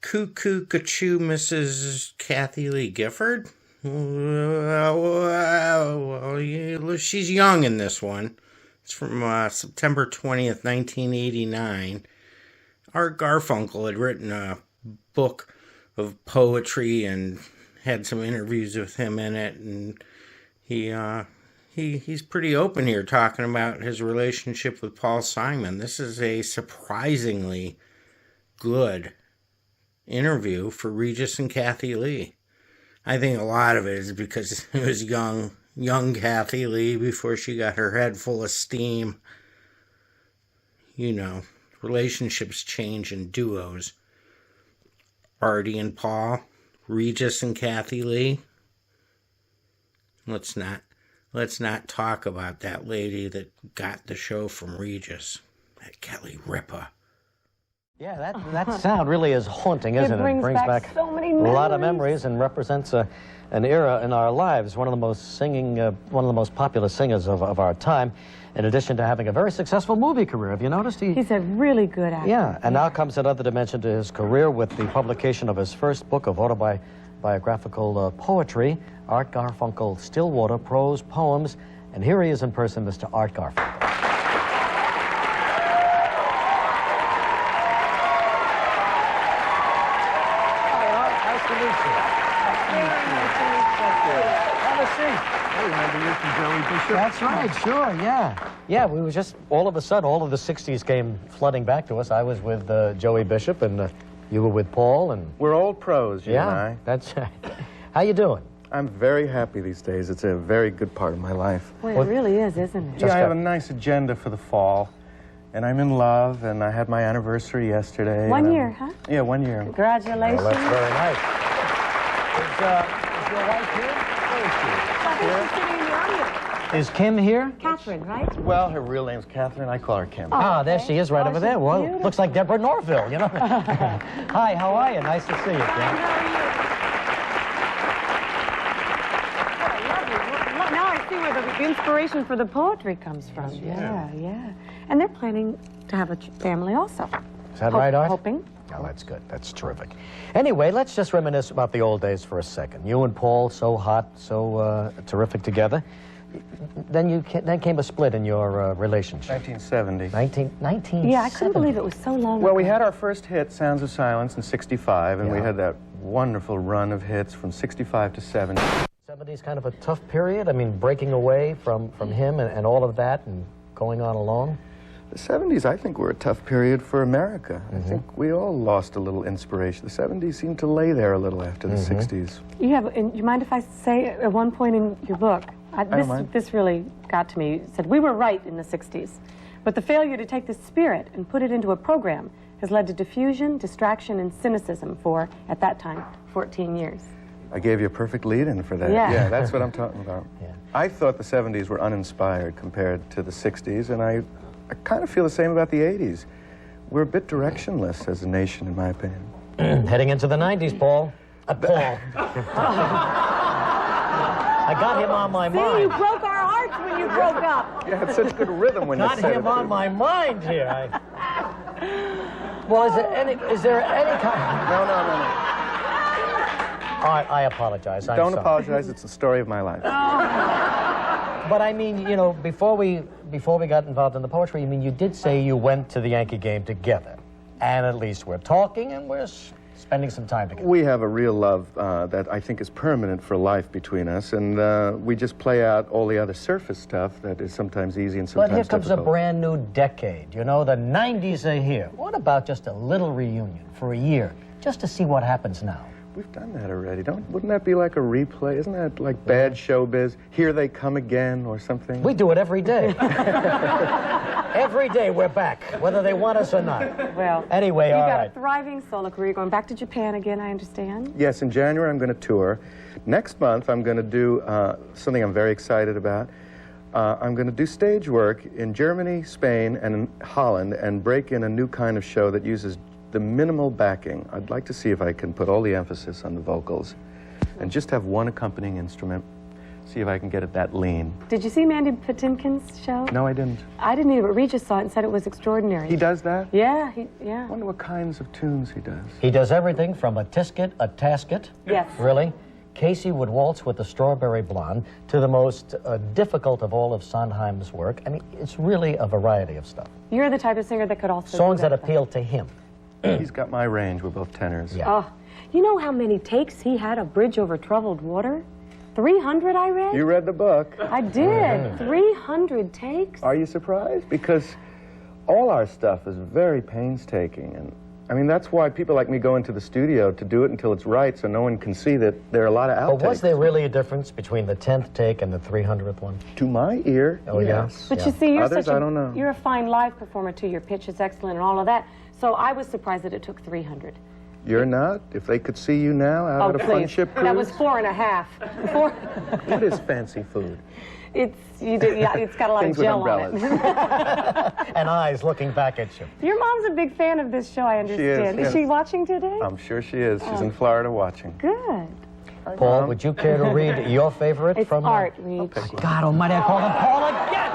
Cuckoo-cachoo, Mrs. Kathie Lee Gifford? She's young in this one. It's from September 20th, 1989. Art Garfunkel had written a book of poetry and had some interviews with him in it, and he's pretty open here talking about his relationship with Paul Simon. This is a surprisingly good interview for Regis and Kathie Lee. I think a lot of it is because it was young Kathie Lee before she got her head full of steam. You know, relationships change in duos. Artie and Paul, Regis and Kathie Lee. Let's not talk about that lady that got the show from Regis, that Kelly Ripa. Yeah, that sound really is haunting, isn't it? It brings back so many a memories. lot of memories and represents an era in our lives. One of the most popular singers of our time, in addition to having a very successful movie career. Have you noticed? He's a really good actor. Yeah, and now comes another dimension to his career with the publication of his first book of autobiographical poetry, Art Garfunkel, Stillwater, Prose, Poems. And here he is in person, Mr. Art Garfunkel. That's right, sure, yeah. Yeah, we were just, all of a sudden, all of the 60s came flooding back to us. I was with Joey Bishop, and you were with Paul, and... We're old pros, you and I. That's right. How you doing? I'm very happy these days. It's a very good part of my life. Well, it really is, isn't it? Yeah, I have a nice agenda for the fall, and I'm in love, and I had my anniversary yesterday. 1 year, huh? Yeah, 1 year. Congratulations. Well, that's very nice. Is your wife here? Where is she? I think she's sitting in the audience. Is Kim here? Catherine, right? Well, her real name's Catherine. I call her Kim. Ah, there she is right over there. Well, beautiful. looks like Deborah Norville, you know. Hi, how are you? Nice to see you, Kim. Now I see where the inspiration for the poetry comes from. Yeah. And they're planning to have a family also. Is that right, Art? Hoping. Oh, that's good. That's terrific. Anyway, let's just reminisce about the old days for a second. You and Paul, so hot, so terrific together. Then came a split in your relationship. 1970. 1970. Yeah, I couldn't believe it was so long Well, ago. we had our first hit, Sounds of Silence, in 65, and we Yeah. had that wonderful run of hits from 65 to 70. 70s kind of a tough period. I mean, breaking away from him and all of that and going on alone. The 70s, I think, were a tough period for America. I think we all lost a little inspiration. The 70s seemed to lay there a little after the 60s. You mind if I say at one point in your book, don't mind. this really got to me. You said, we were right in the 60s, but the failure to take the spirit and put it into a program has led to diffusion, distraction, and cynicism for, at that time, 14 years. I gave you a perfect lead-in for that. Yeah. That's what I'm talking about. Yeah. I thought the 70s were uninspired compared to the 60s, and I kind of feel the same about the 80s. We're a bit directionless as a nation, in my opinion. Heading into the 90s, Paul. Paul. I got him on my See, you mind. broke our hearts when you broke up. You had such good rhythm when you Got said it. him on my mind here. Well, is there any kind... No. I apologize. I'm Don't sorry. apologize. It's the story of my life. But I mean, you know, before we got involved in the poetry, I mean, you did say you went to the Yankee game together. And at least we're talking and we're spending some time together. We have a real love that I think is permanent for life between us, and we just play out all the other surface stuff that is sometimes easy and sometimes But here comes difficult. a brand new decade. You know, the 90s are here. What about just a little reunion for a year, just to see what happens now? We've done that already. Wouldn't that be like a replay? Isn't that like bad showbiz? Here they come again or something? We do it every day. Every day we're back, whether they want us or not. Well, Anyway, you've all got right. a thriving solo career. You're going back to Japan again, I understand. Yes, in January I'm going to tour. Next month I'm going to do something I'm very excited about. I'm going to do stage work in Germany, Spain, and in Holland, and break in a new kind of show that uses the minimal backing. I'd like to see if I can put all the emphasis on the vocals and just have one accompanying instrument. See if I can get it that lean. Did you see Mandy Patinkin's show? No, I didn't. I didn't either, but Regis saw it and said it was extraordinary. He does that? Yeah, I yeah. wonder what kinds of tunes he does. He does everything from a tisket, a tasket. Yes. Really? Casey would waltz with the Strawberry Blonde to the most difficult of all of Sondheim's work. I mean, it's really a variety of stuff. You're the type of singer that could also Songs do that appeal to him. He's got my range. We're both tenors. Yeah. Oh, you know how many takes he had of Bridge Over Troubled Water? 300, I read? You read the book. I did. 300 takes? Are you surprised? Because all our stuff is very painstaking. And I mean, that's why people like me go into the studio to do it until it's right so no one can see that there are a lot of outtakes. But was there really a difference between the 10th take and the 300th one? To my ear, Oh, yes. But you see, you're Others, such a, I don't know. You're a fine live performer, too. Your pitch is excellent and all of that. So I was surprised that it took 300. You're not? If they could see you now out at a fun ship cruise? That was 4.5. Four. What is fancy food? It's got a lot Things of with gel on umbrellas. it. And eyes looking back at you. Your mom's a big fan of this show, I understand. yes. Is she watching today? I'm sure she is. She's in Florida watching. Good. Hi, Paul, Mom. would you care to read your favorite It's from... Art, Reed. God almighty, I call him Paul again!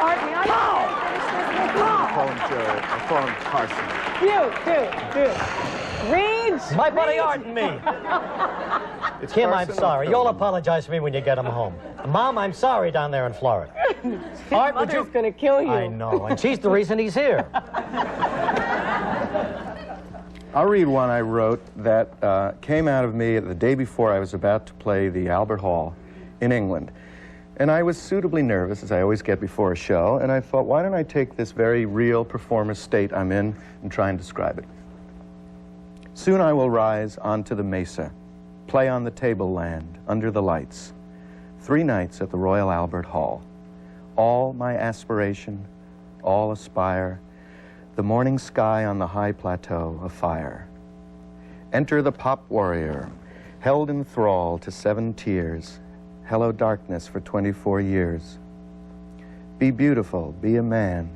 Art, may I I call him Joe. I call him Carson. Do. Reed! My buddy Art and me. It's Kim, I'm Carson sorry. or You'll Philip? apologize to me when you get him home. Mom, I'm sorry down there in Florida. Art, would you... Mother's gonna kill you. I know, and she's the reason he's here. I'll read one I wrote that came out of me the day before I was about to play the Albert Hall in England. And I was suitably nervous, as I always get before a show, and I thought, why don't I take this very real performer state I'm in and try and describe it. Soon I will rise onto the mesa, play on the tableland, under the lights. 3 nights at the Royal Albert Hall. All my aspiration, all aspire, the morning sky on the high plateau afire. Enter the pop warrior, held in thrall to 7 tears, hello darkness for 24 years. Be beautiful, be a man,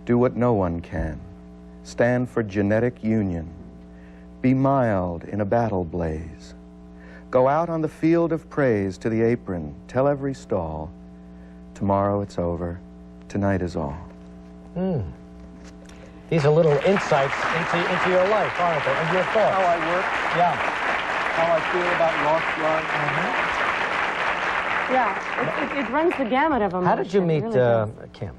do what no one can. Stand for genetic union. Be mild in a battle blaze. Go out on the field of praise to the apron, tell every stall, tomorrow it's over, tonight is all. These are little insights into your life, aren't they? And your thoughts. How I work, Yeah. how I feel about lost love. Yeah, it runs the gamut of them. How did you meet Kim?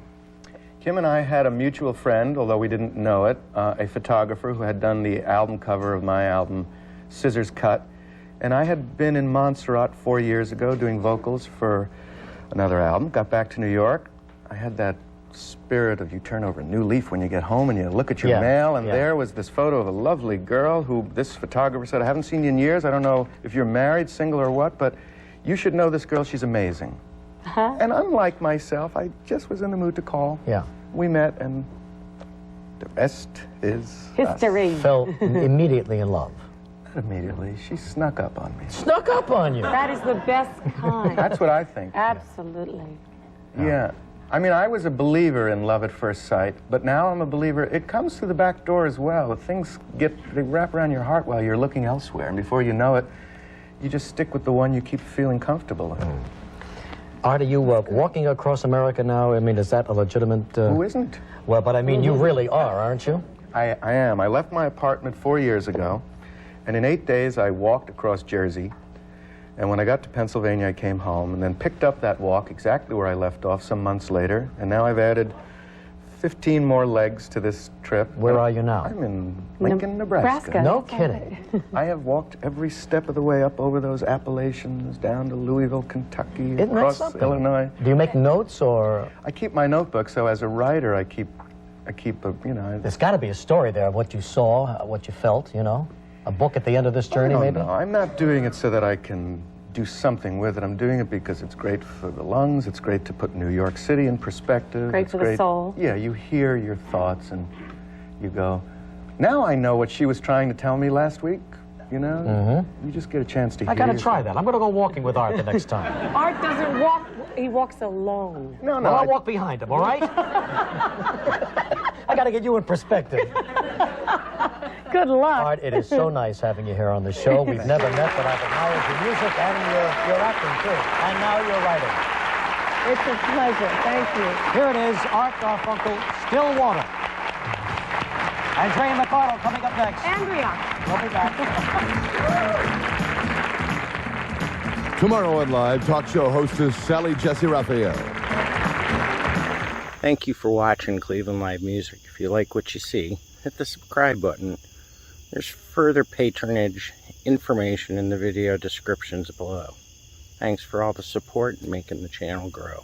Kim and I had a mutual friend, although we didn't know it, a photographer who had done the album cover of my album, Scissors Cut. And I had been in Montserrat 4 years ago doing vocals for another album. Got back to New York. I had that spirit of you turn over a new leaf when you get home and you look at your mail, and there was this photo of a lovely girl who this photographer said, I haven't seen you in years. I don't know if you're married, single, or what, but you should know this girl. She's amazing. And unlike myself, I just was in the mood to call. Yeah. We met, and the rest is history. Fell immediately in love. Not immediately. She snuck up on me. Snuck up on you. That is the best kind. That's what I think. Absolutely. Yeah. I mean, I was a believer in love at first sight, but now I'm a believer. It comes through the back door as well. Things they wrap around your heart while you're looking elsewhere, and before you know it, you just stick with the one you keep feeling comfortable in. Art, are you walking across America now? I mean, is that a legitimate... Who isn't? Well, but I mean, you really are, aren't you? I am. I left my apartment 4 years ago, and in 8 days I walked across Jersey. And when I got to Pennsylvania, I came home and then picked up that walk exactly where I left off some months later. And now I've added 15 more legs to this trip. Where are you now? I'm in Lincoln, Nebraska. No kidding. I have walked every step of the way up over those Appalachians, down to Louisville, Kentucky, Isn't that across something? Illinois. Do you make notes, or... I keep my notebook, so as a writer, I keep a, you know... There's got to be a story there of what you saw, what you felt, you know? A book at the end of this journey, maybe? No, I'm not doing it so that I can do something with it. I'm doing it because it's great for the lungs. It's great to put New York City in perspective. Great for the soul. Yeah, you hear your thoughts and you go, now I know what she was trying to tell me last week. You know? You just get a chance to hear. I got to try that. I'm going to go walking with Art the next time. Art doesn't walk, he walks alone. No, Well, I'll walk behind him, all right? I got to get you in perspective. Good luck. Art, it is so nice having you here on the show. We've never met, but I've admired your music and your acting, too. And now your writing. It's a pleasure. Thank you. Here it is, Art Garfunkel, Still Water. Andrea McCardle coming up next. Andrea. We'll be back. Tomorrow on Live, talk show hostess Sally Jesse Raphael. Thank you for watching Cleveland Live Music. If you like what you see, hit the subscribe button. There's further patronage information in the video descriptions below. Thanks for all the support and making the channel grow.